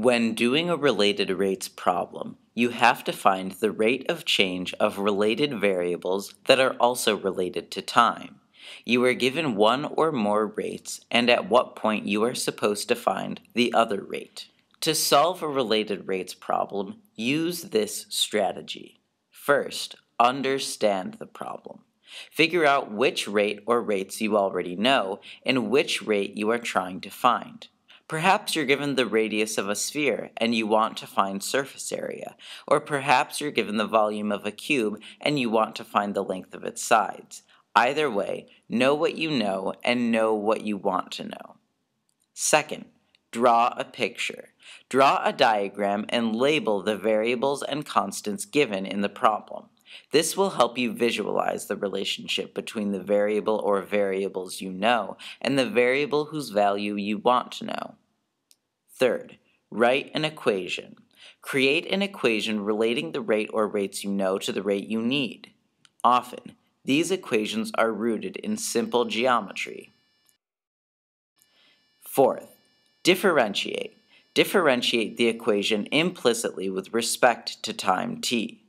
When doing a related rates problem, you have to find the rate of change of related variables that are also related to time. You are given one or more rates, and at what point you are supposed to find the other rate. To solve a related rates problem, use this strategy. First, understand the problem. Figure out which rate or rates you already know and which rate you are trying to find. Perhaps you're given the radius of a sphere and you want to find surface area, or perhaps you're given the volume of a cube and you want to find the length of its sides. Either way, know what you know and know what you want to know. Second, draw a picture. Draw a diagram and label the variables and constants given in the problem. This will help you visualize the relationship between the variable or variables you know and the variable whose value you want to know. Third, write an equation. Create an equation relating the rate or rates you know to the rate you need. Often, these equations are rooted in simple geometry. Fourth, differentiate. Differentiate the equation implicitly with respect to time t.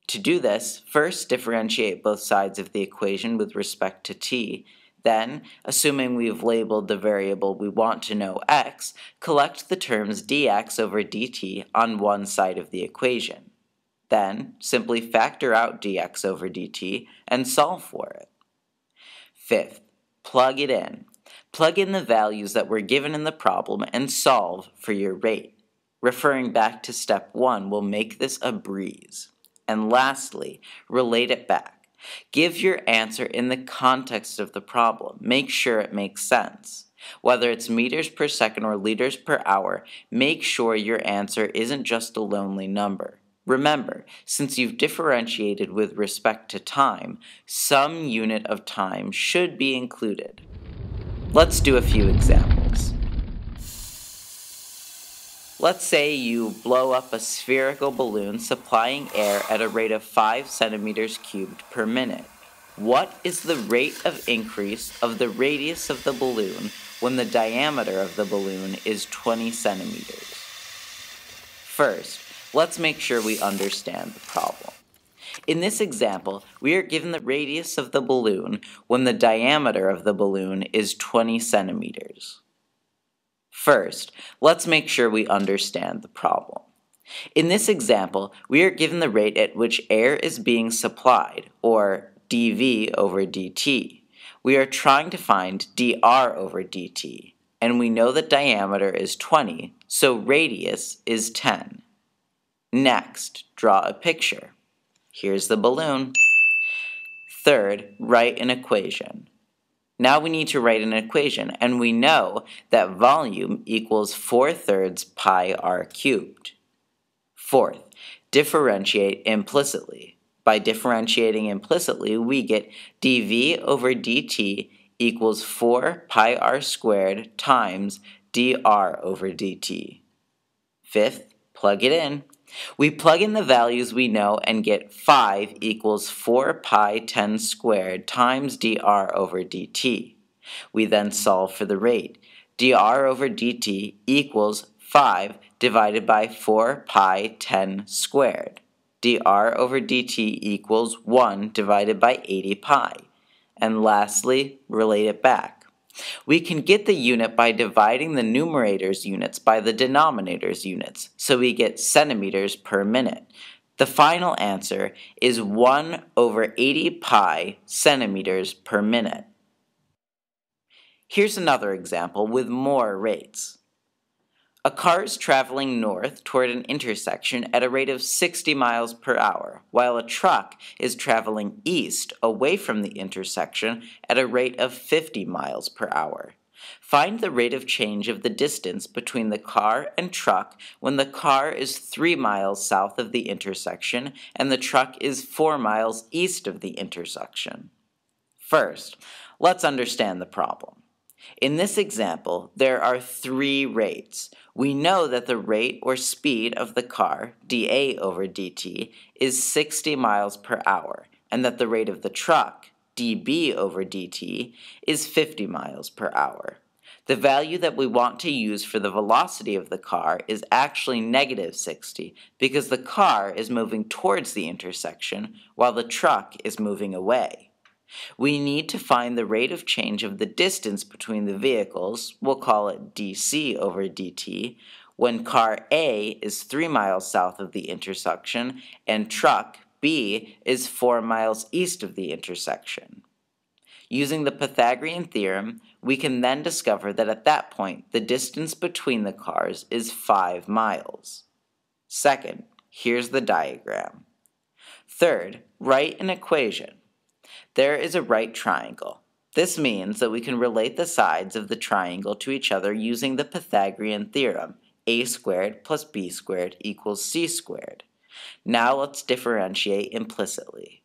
To do this, first differentiate both sides of the equation with respect to t. Then, assuming we've labeled the variable we want to know x, collect the terms dx over dt on one side of the equation. Then, simply factor out dx over dt and solve for it. Fifth, plug it in. Plug in the values that were given in the problem and solve for your rate. Referring back to step 1 will make this a breeze. And lastly, relate it back. Give your answer in the context of the problem. Make sure it makes sense. Whether it's meters per second or liters per hour, make sure your answer isn't just a lonely number. Remember, since you've differentiated with respect to time, some unit of time should be included. Let's do a few examples. Let's say you blow up a spherical balloon supplying air at a rate of 5 centimeters cubed per minute. What is the rate of increase of the radius of the balloon when the diameter of the balloon is 20 centimeters? First, let's make sure we understand the problem. In this example, we are given the radius of the balloon when the diameter of the balloon is 20 centimeters. First, let's make sure we understand the problem. In this example, we are given the rate at which air is being supplied, or dV over dt. We are trying to find dr over dt, and we know that diameter is 20, so radius is 10. Next, draw a picture. Here's the balloon. Third, write an equation. Now we need to write an equation, and we know that volume equals 4/3 pi r cubed. Fourth, differentiate implicitly. By differentiating implicitly, we get dV over dt equals 4 pi r squared times dr over dt. Fifth, plug it in. We plug in the values we know and get 5 equals 4 pi 10 squared times dr over dt. We then solve for the rate. dr over dt equals 5 divided by 4 pi 10 squared. dr over dt equals 1 divided by 80 pi. And lastly, relate it back. We can get the unit by dividing the numerator's units by the denominator's units, so we get centimeters per minute. The final answer is 1 over 80 pi centimeters per minute. Here's another example with more rates. A car is traveling north toward an intersection at a rate of 60 miles per hour, while a truck is traveling east away from the intersection at a rate of 50 miles per hour. Find the rate of change of the distance between the car and truck when the car is 3 miles south of the intersection and the truck is 4 miles east of the intersection. First, let's understand the problem. In this example, there are 3 rates. We know that the rate or speed of the car, dA over dt, is 60 miles per hour, and that the rate of the truck, dB over dt, is 50 miles per hour. The value that we want to use for the velocity of the car is actually negative 60 because the car is moving towards the intersection while the truck is moving away. We need to find the rate of change of the distance between the vehicles, we'll call it dc over dt, when car A is 3 miles south of the intersection and truck B is 4 miles east of the intersection. Using the Pythagorean theorem, we can then discover that at that point, the distance between the cars is 5 miles. Second, here's the diagram. Third, write an equation. There is a right triangle. This means that we can relate the sides of the triangle to each other using the Pythagorean theorem, a squared plus b squared equals c squared. Now let's differentiate implicitly.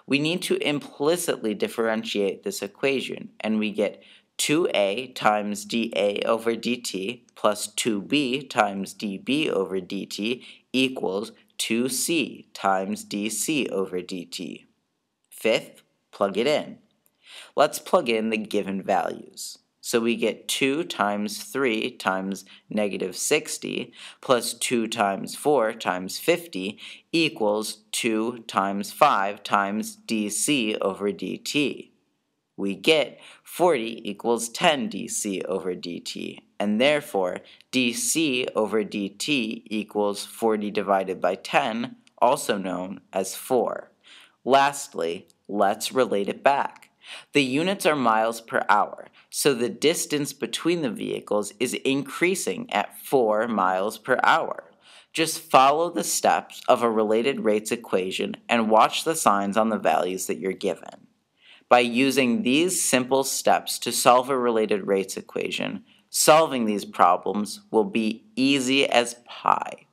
We need to implicitly differentiate this equation, and we get 2a times dA over dt plus 2b times dB over dt equals 2c times dC over dt. Fifth, plug it in. Let's plug in the given values. So we get 2 times 3 times negative 60 plus 2 times 4 times 50 equals 2 times 5 times dc over dt. We get 40 equals 10 dc over dt, and therefore dc over dt equals 40 divided by 10, also known as 4. Lastly, let's relate it back. The units are miles per hour, so the distance between the vehicles is increasing at 4 miles per hour. Just follow the steps of a related rates equation and watch the signs on the values that you're given. By using these simple steps to solve a related rates equation, solving these problems will be easy as pie.